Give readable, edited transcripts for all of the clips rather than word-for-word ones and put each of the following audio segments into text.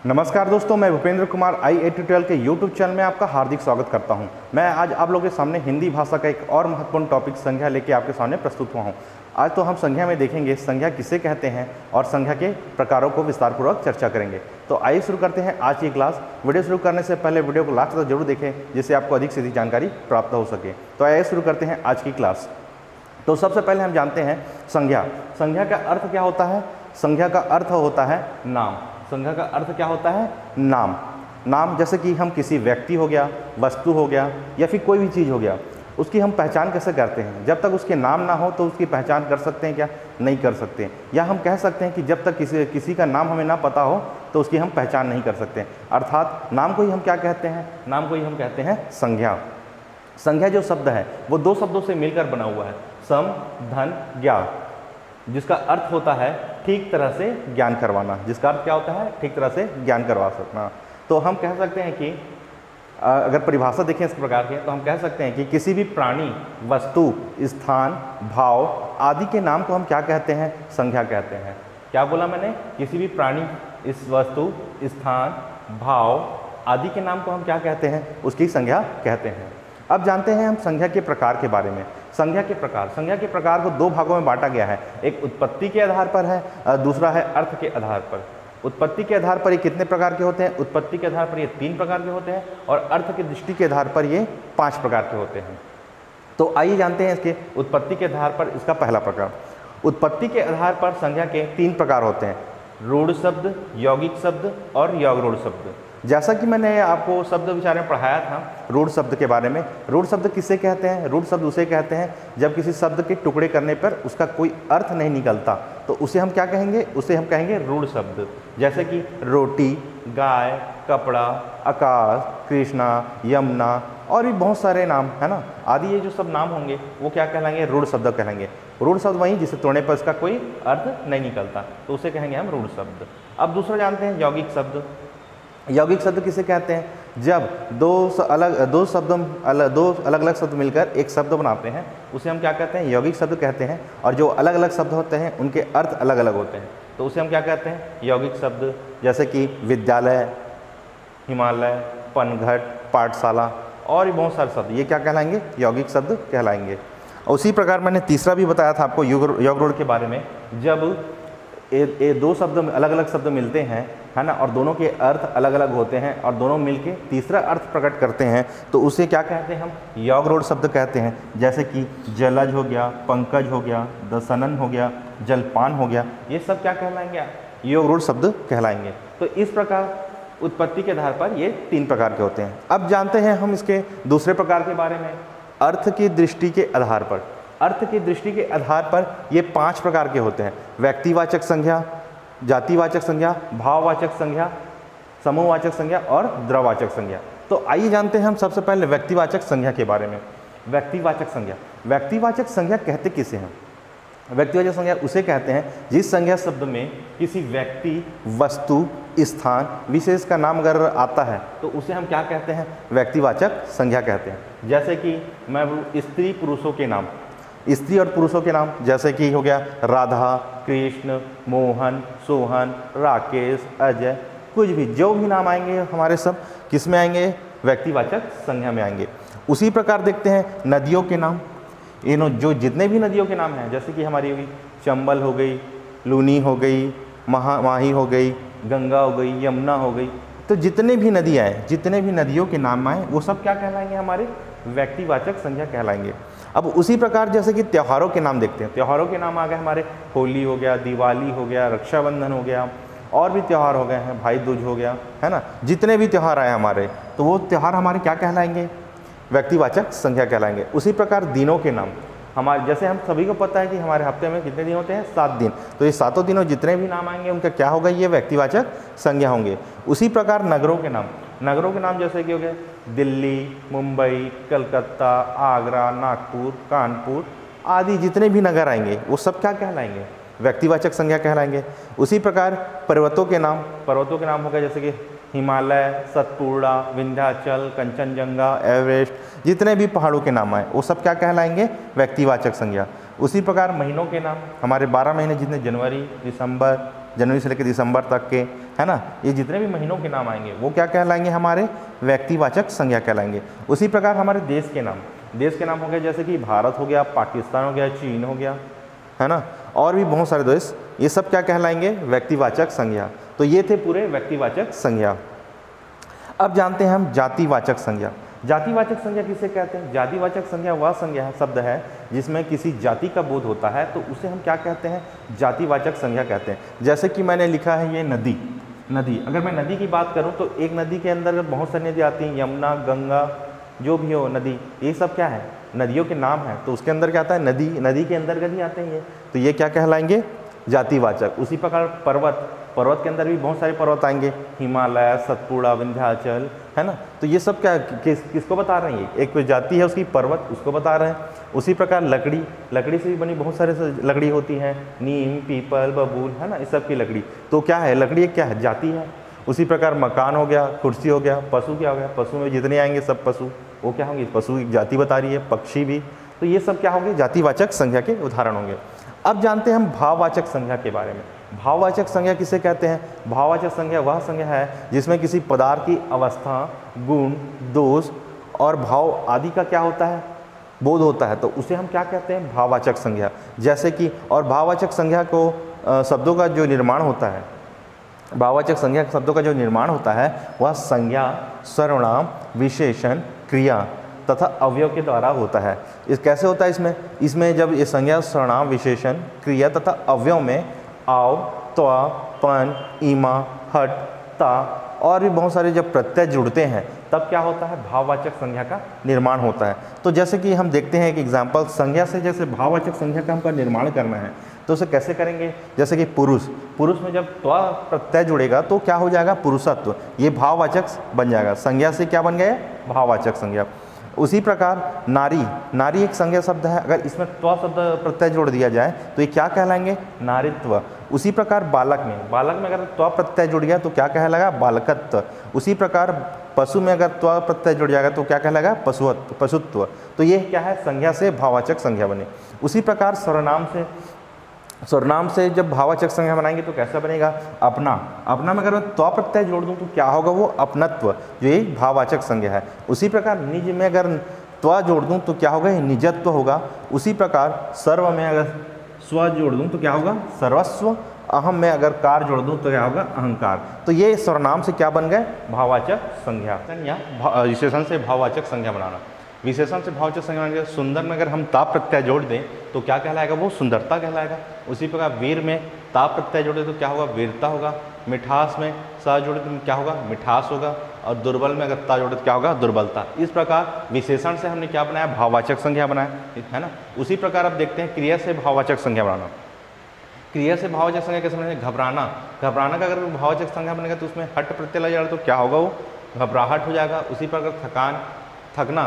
नमस्कार दोस्तों, मैं भूपेंद्र कुमार IIT ट्यूटोरियल के यूट्यूब चैनल में आपका हार्दिक स्वागत करता हूं। मैं आज आप लोगों के सामने हिंदी भाषा का एक और महत्वपूर्ण टॉपिक संज्ञा लेके आपके सामने प्रस्तुत हुआ हूं। आज तो हम संज्ञा में देखेंगे संज्ञा किसे कहते हैं और संज्ञा के प्रकारों को विस्तारपूर्वक चर्चा करेंगे। तो आइए शुरू करते हैं आज की क्लास। वीडियो शुरू करने से पहले वीडियो को लास्ट तक जरूर देखें, जिससे आपको अधिक से अधिक जानकारी प्राप्त हो सके। तो आइए शुरू करते हैं आज की क्लास। तो सबसे पहले हम जानते हैं संज्ञा। संज्ञा का अर्थ क्या होता है? संज्ञा का अर्थ होता है नाम। संज्ञा का अर्थ क्या होता है? नाम। नाम जैसे कि हम किसी व्यक्ति हो गया, वस्तु हो गया या फिर कोई भी चीज़ हो गया, उसकी हम पहचान कैसे करते हैं? जब तक उसके नाम ना हो तो उसकी पहचान कर सकते हैं क्या? नहीं कर सकते। या हम कह सकते हैं कि जब तक किसी का नाम हमें ना पता हो तो उसकी हम पहचान नहीं कर सकते। अर्थात नाम को ही हम क्या कहते हैं? नाम को ही हम कहते हैं संज्ञा। संज्ञा जो शब्द है वो दो शब्दों से मिलकर बना हुआ है, सम धन ज्ञा, जिसका अर्थ होता है ठीक तरह से ज्ञान करवाना। जिसका अर्थ क्या होता है? ठीक तरह से ज्ञान करवा सकना। तो हम कह सकते हैं कि अगर परिभाषा देखें इस प्रकार के, तो हम कह सकते हैं कि किसी भी प्राणी, वस्तु, स्थान, भाव आदि के नाम को हम क्या कहते हैं? संज्ञा कहते हैं। क्या बोला मैंने? किसी भी प्राणी, इस वस्तु, स्थान, भाव आदि के नाम को हम क्या कहते हैं? उसकी संज्ञा कहते हैं। अब जानते हैं हम संज्ञा के प्रकार के बारे में। संज्ञा के प्रकार, संज्ञा के प्रकार को दो भागों में बांटा गया है। एक उत्पत्ति के आधार पर है और दूसरा है अर्थ के आधार पर। उत्पत्ति के आधार पर ये कितने प्रकार के होते हैं? उत्पत्ति के आधार पर ये 3 प्रकार के होते हैं और अर्थ की दृष्टि के आधार पर ये 5 प्रकार के होते हैं। तो आइए जानते हैं इसके उत्पत्ति के आधार पर इसका पहला प्रकार। उत्पत्ति के आधार पर संज्ञा के 3 प्रकार होते हैं, रूढ़ शब्द, यौगिक शब्द और यौगरूढ़ शब्द। जैसा कि मैंने आपको शब्द विचार में पढ़ाया था रूढ़ शब्द के बारे में। रूढ़ शब्द किसे कहते हैं? रूढ़ शब्द उसे कहते हैं जब किसी शब्द के टुकड़े करने पर उसका कोई अर्थ नहीं निकलता, तो उसे हम क्या कहेंगे? उसे हम कहेंगे रूढ़ शब्द। जैसे कि रोटी, गाय, कपड़ा, आकाश, कृष्णा, यमुना और भी बहुत सारे नाम है ना, आदि ये जो सब नाम होंगे वो क्या कहलाएंगे? रूढ़ शब्द कहलाएंगे। रूढ़ शब्द वही जिसे तोड़ने पर उसका कोई अर्थ नहीं निकलता, तो उसे कहेंगे हम रूढ़ शब्द। अब दूसरा जानते हैं यौगिक शब्द। यौगिक शब्द किसे कहते हैं? जब दो अलग अलग शब्द मिलकर एक शब्द बनाते हैं, उसे हम क्या कहते हैं? यौगिक शब्द कहते हैं। और जो अलग अलग शब्द होते हैं उनके अर्थ अलग अलग होते हैं, तो उसे हम क्या कहते हैं? यौगिक शब्द। जैसे कि विद्यालय, हिमालय, पनघट, पाठशाला और भी बहुत सारे शब्द, ये क्या कहलाएंगे? यौगिक शब्द कहलाएंगे। उसी प्रकार मैंने तीसरा भी बताया था आपको यौगरूढ़ के बारे में। जब ये दो शब्द अलग अलग शब्द मिलते हैं, है ना, और दोनों के अर्थ अलग अलग होते हैं और दोनों मिलके तीसरा अर्थ प्रकट करते हैं, तो उसे क्या कहते हैं? हम यौगरूढ़ शब्द कहते हैं। जैसे कि जलज हो गया, पंकज हो गया, दशनन हो गया, जलपान हो गया, ये सब क्या कहलाएंगे? यौगरूढ़ शब्द कहलाएंगे। तो इस प्रकार उत्पत्ति के आधार पर ये 3 प्रकार के होते हैं। अब जानते हैं हम इसके दूसरे प्रकार के बारे में, अर्थ की दृष्टि के आधार पर। अर्थ की दृष्टि के आधार पर ये 5 प्रकार के होते हैं, व्यक्तिवाचक संज्ञा, जातिवाचक संज्ञा, भाववाचक संज्ञा, समूहवाचक संज्ञा और द्रववाचक संज्ञा। तो आइए जानते हैं हम सबसे पहले व्यक्तिवाचक संज्ञा के बारे में। व्यक्तिवाचक संज्ञा, व्यक्तिवाचक संज्ञा कहते किसे हैं? व्यक्तिवाचक संज्ञा उसे कहते हैं जिस संज्ञा शब्द में किसी व्यक्ति, वस्तु, स्थान, विशेष का नाम अगर आता है तो उसे हम क्या कहते हैं? व्यक्तिवाचक संज्ञा कहते हैं। जैसे कि मैं स्त्री पुरुषों के नाम, स्त्री और पुरुषों के नाम, जैसे कि हो गया राधा, कृष्ण, मोहन, सोहन, राकेश, अजय, कुछ भी जो भी नाम आएंगे हमारे सब किस में आएंगे? व्यक्तिवाचक संज्ञा में आएंगे। उसी प्रकार देखते हैं नदियों के नाम। जो जितने भी नदियों के नाम हैं, जैसे कि हमारी हुई चंबल हो गई, लूनी हो गई, माही हो गई, गंगा हो गई, यमुना हो गई, तो जितने भी नदियाँ हैं, जितने भी नदियों के नाम आए वो सब क्या कहलाएंगे? हमारे व्यक्तिवाचक संज्ञा कहलाएंगे। अब उसी प्रकार जैसे कि त्योहारों के नाम देखते हैं। त्योहारों के नाम आ गए हमारे, होली हो गया, दिवाली हो गया, रक्षाबंधन हो गया, और भी त्यौहार हो गए हैं, भाई दूज हो गया, है ना। जितने भी त्यौहार आए हमारे, तो वो त्यौहार हमारे क्या कहलाएंगे? व्यक्तिवाचक संज्ञा कहलाएंगे। उसी प्रकार दिनों के नाम हमारे, जैसे हम सभी को पता है कि हमारे हफ्ते में कितने दिन होते हैं? 7 दिन। तो ये 7 दिनों जितने भी नाम आएंगे उनका क्या होगा? ये व्यक्तिवाचक संज्ञा होंगे। उसी प्रकार नगरों के नाम, नगरों के नाम जैसे कि हो गए दिल्ली, मुंबई, कलकत्ता, आगरा, नागपुर, कानपुर आदि जितने भी नगर आएंगे वो सब क्या कहलाएंगे? व्यक्तिवाचक संज्ञा कहलाएंगे। उसी प्रकार पर्वतों के नाम, पर्वतों के नाम हो गए जैसे कि हिमालय, सतपुड़ा, विंध्याचल, कंचनजंगा, एवरेस्ट, जितने भी पहाड़ों के नाम आए वो सब क्या कहलाएंगे? व्यक्तिवाचक संज्ञा। उसी प्रकार महीनों के नाम, हमारे 12 महीने जितने, जनवरी, दिसंबर, जनवरी से लेकर दिसंबर तक के, है ना, ये जितने भी महीनों के नाम आएंगे वो क्या कहलाएंगे, हमारे व्यक्तिवाचक संज्ञा कहलाएंगे। उसी प्रकार हमारे देश के नाम हो गए, जैसे कि भारत हो गया, पाकिस्तान हो गया, चीन हो गया, है ना, और भी बहुत सारे देश, ये सब क्या कहलाएंगे, व्यक्तिवाचक संज्ञा। तो ये थे पूरे व्यक्तिवाचक संज्ञा। अब जानते हैं हम जातिवाचक संज्ञा। जातिवाचक संज्ञा किसे कहते हैं? जातिवाचक संज्ञा वह संज्ञा शब्द है जिसमें किसी जाति का बोध होता है, तो उसे हम क्या कहते हैं, जातिवाचक संज्ञा कहते हैं। जैसे कि मैंने लिखा है ये नदी, अगर मैं नदी की बात करूं तो एक नदी के अंदर बहुत सारी नदी आती हैं, यमुना, गंगा, जो भी हो नदी, ये सब क्या है, नदियों के नाम है, तो उसके अंदर क्या आता है, नदी के अंतर्गत ही आते हैं ये, तो ये क्या कहलाएंगे, जातिवाचक। उसी प्रकार पर्वत के अंदर भी बहुत सारे पर्वत आएंगे, हिमालय, सतपुड़ा, विंध्याचल, है ना, तो ये सब क्या किसको बता रहे हैं, एक जाति है उसकी पर्वत, उसको बता रहे हैं। उसी प्रकार लकड़ी से भी बनी बहुत सारे लकड़ी होती है, नीम, पीपल, बबूल, है ना, इस सब की लकड़ी, तो क्या है, लकड़ी एक क्या है, जाति है। उसी प्रकार मकान हो गया, कुर्सी हो गया, पशु क्या हो गया, पशु में जितने आएंगे सब पशु, वो क्या होंगे, पशु एक जाति बता रही है, पक्षी भी, तो ये सब क्या होंगे, जातिवाचक संज्ञा के उदाहरण होंगे। अब जानते हैं हम भाववाचक संज्ञा के बारे में। भाववाचक संज्ञा किसे कहते हैं? भाववाचक संज्ञा वह संज्ञा है जिसमें किसी पदार्थ की अवस्था, गुण, दोष और भाव आदि का क्या होता है, बोध होता है, तो उसे हम क्या कहते हैं, भाववाचक संज्ञा। जैसे कि और भाववाचक संज्ञा को शब्दों का जो निर्माण होता है, भाववाचक संज्ञा शब्दों का जो निर्माण होता है वह संज्ञा, सर्वनाम, विशेषण, क्रिया तथा अवयव के द्वारा होता है। इस कैसे होता है, इसमें जब ये संज्ञा, सर्वनाम, विशेषण, क्रिया तथा अवयव में आव, त्वा, पन, ईमा, हट, ता और भी बहुत सारे जब प्रत्यय जुड़ते हैं तब क्या होता है, भाववाचक संज्ञा का निर्माण होता है। तो जैसे कि हम देखते हैं एक एग्जाम्पल, संज्ञा से जैसे भाववाचक संज्ञा का हमको निर्माण करना है तो उसे कैसे करेंगे, जैसे कि पुरुष में जब त्वा प्रत्यय जुड़ेगा तो क्या हो जाएगा, पुरुषत्व, ये भाववाचक बन जाएगा, संज्ञा से क्या बन गया, भाववाचक संज्ञा। उसी प्रकार नारी एक संज्ञा शब्द है, अगर इसमें त्वा शब्द प्रत्यय जोड़ दिया जाए तो ये क्या कहलाएंगे, नारीत्व। उसी प्रकार बालक में अगर त्वा प्रत्यय जुड़ गया तो क्या कहलाएगा, बालकत्व। उसी प्रकार पशु में अगर त्वा प्रत्यय जुड़ जाएगा तो क्या कहलाएगा, पशुत्व। तो ये क्या है, संज्ञा से भाववाचक संज्ञा बने। उसी प्रकार सर्वनाम से जब भाववाचक संज्ञा बनाएंगे तो कैसा बनेगा, अपना में अगर मैं त्वा प्रत्यय जोड़ दूं तो क्या होगा, वो अपनत्व, जो ये भाववाचक संज्ञा है। उसी प्रकार निज में अगर त्वा जोड़ दूं तो क्या होगा, निजत्व होगा। उसी प्रकार सर्व में अगर स्व जोड़ दूं तो क्या होगा, सर्वस्व। अहम में अगर कार जोड़ दूं तो क्या होगा, अहंकार। तो ये सर्वनाम से क्या बन गए, भाववाचक संज्ञा। या विशेषण से भाववाचक संज्ञा बनाना। विशेषण से भाववाचक संज्ञा बनाना, सुंदर में अगर हम ता प्रत्यय जोड़ दें तो क्या कहलाएगा, वो सुंदरता कहलाएगा। उसी प्रकार वीर में ता प्रत्यय जोड़े तो क्या होगा, वीरता होगा। मिठास में सा जोड़े तो क्या होगा, मिठास होगा। और दुर्बल में अगर ता जोड़े तो क्या होगा, दुर्बलता। इस प्रकार विशेषण से हमने क्या बनाया, भाववाचक संज्ञा बनाया, है ना। उसी प्रकार अब देखते हैं क्रिया से भाववाचक संज्ञा बनाना। क्रिया से भाववाचक संज्ञा कैसे बनेगा, घबराना का अगर भाववाचक संज्ञा बनेगा तो उसमें हट प्रत्यय लग जाएगा तो क्या होगा, वो घबराहट हो जाएगा। उसी प्रकार थकना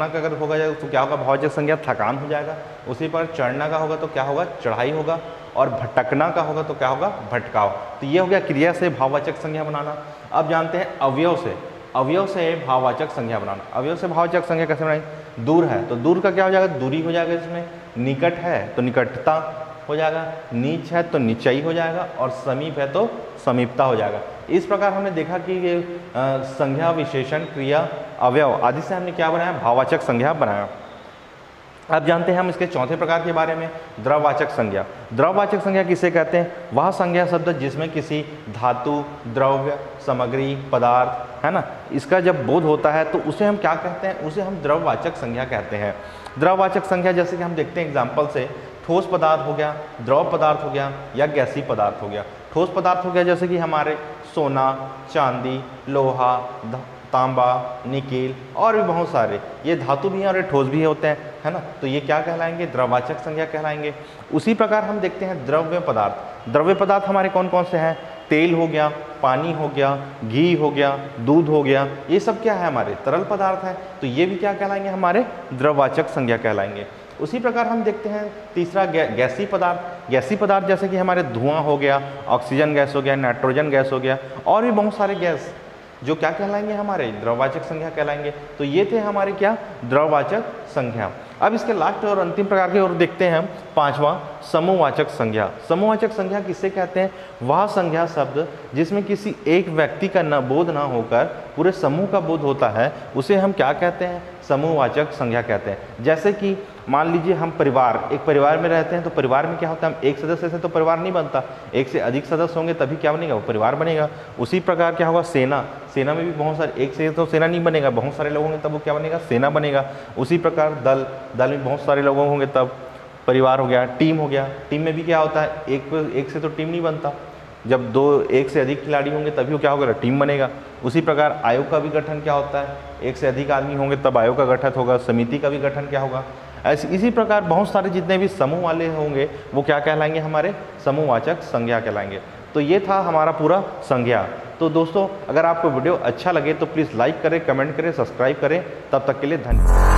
का अगर होगा जाएगा तो क्या होगा, भाववाचक संज्ञा थकान हो जाएगा। उसी पर चढ़ना का होगा तो क्या होगा, चढ़ाई होगा। और भटकना का होगा तो क्या होगा, भटकाव। तो ये हो गया क्रिया से भाववाचक संज्ञा बनाना। अब जानते हैं अवयव से भाववाचक संज्ञा बनाना। अवयव से भाववाचक संज्ञा कैसे बनाएंगे, दूर है तो दूर का क्या हो जाएगा, दूरी हो जाएगा इसमें। निकट है तो निकटता हो जाएगा, नीच है तो नीचाई हो जाएगा, और समीप है तो समीपता हो जाएगा। इस प्रकार हमने देखा कि ये संज्ञा, विशेषण, क्रिया, अवयव आदि से हमने क्या बनाया, भाववाचक संज्ञा बनाया। अब जानते हैं हम इसके चौथे प्रकार के बारे में, द्रववाचक संज्ञा। द्रववाचक संज्ञा किसे कहते हैं, वह संज्ञा शब्द जिसमें किसी धातु, द्रव्य, सामग्री, पदार्थ, है ना, इसका जब बोध होता है तो उसे हम क्या कहते हैं, उसे हम द्रववाचक संज्ञा कहते हैं। द्रववाचक संज्ञा जैसे कि हम देखते हैं एग्जाम्पल से, ठोस पदार्थ हो गया, द्रव पदार्थ हो गया, या गैसीय पदार्थ हो गया। ठोस पदार्थ हो गया जैसे कि हमारे सोना, चांदी, लोहा, तांबा, निकेल और भी बहुत सारे, ये धातु भी हैं और ये ठोस भी होते हैं, है ना। तो ये क्या कहलाएंगे, द्रववाचक संज्ञा कहलाएंगे। उसी प्रकार हम देखते हैं द्रव्य पदार्थ। द्रव्य पदार्थ हमारे कौन कौन से हैं, तेल हो गया, पानी हो गया, घी हो गया, दूध हो गया, ये सब क्या है, हमारे तरल पदार्थ है। तो ये भी क्या कहलाएंगे, हमारे द्रववाचक संज्ञा कहलाएंगे। उसी प्रकार हम देखते हैं तीसरा गैसीय पदार्थ। गैसीय पदार्थ जैसे कि हमारे धुआं हो गया, ऑक्सीजन गैस हो गया, नाइट्रोजन गैस हो गया, और भी बहुत सारे गैस जो क्या कहलाएंगे, हमारे द्रववाचक संज्ञा कहलाएंगे। तो ये थे हमारे क्या, द्रववाचक संज्ञा। अब इसके लास्ट और अंतिम प्रकार की ओर देखते हैं हम, पांचवा समूहवाचक संज्ञा। समूहवाचक संज्ञा किसे कहते हैं? वह संज्ञा शब्द जिसमें किसी एक व्यक्ति का न बोध ना होकर पूरे समूह का बोध होता है, उसे हम क्या कहते हैं? समूहवाचक संज्ञा कहते हैं। जैसे कि मान लीजिए हम परिवार, एक परिवार में रहते हैं, तो परिवार में क्या होता है? हम एक सदस्य से तो परिवार नहीं बनता, एक से अधिक सदस्य होंगे तभी क्या बनेगा? वो परिवार बनेगा। उसी प्रकार क्या होगा? सेना, सेना में भी बहुत सारे, एक से तो सेना नहीं बनेगा, बहुत सारे लोग होंगे तब वो क्या बनेगा? सेना बनेगा। उसी प्रकार दल, दल में बहुत सारे लोग होंगे तब परिवार हो गया। टीम हो गया, टीम में भी क्या होता है? एक से तो टीम नहीं बनता, जब एक से अधिक खिलाड़ी होंगे तभी वो क्या होगा? टीम बनेगा। उसी प्रकार आयोग का भी गठन क्या होता है? एक से अधिक आदमी होंगे तब आयोग का गठन होगा। समिति का भी गठन क्या होगा? इसी प्रकार बहुत सारे जितने भी समूह वाले होंगे वो क्या कहलाएंगे? हमारे समूहवाचक संज्ञा कहलाएंगे। तो ये था हमारा पूरा संज्ञा। तो दोस्तों, अगर आपको वीडियो अच्छा लगे तो प्लीज़ लाइक करें, कमेंट करें, सब्सक्राइब करें। तब तक के लिए धन्यवाद।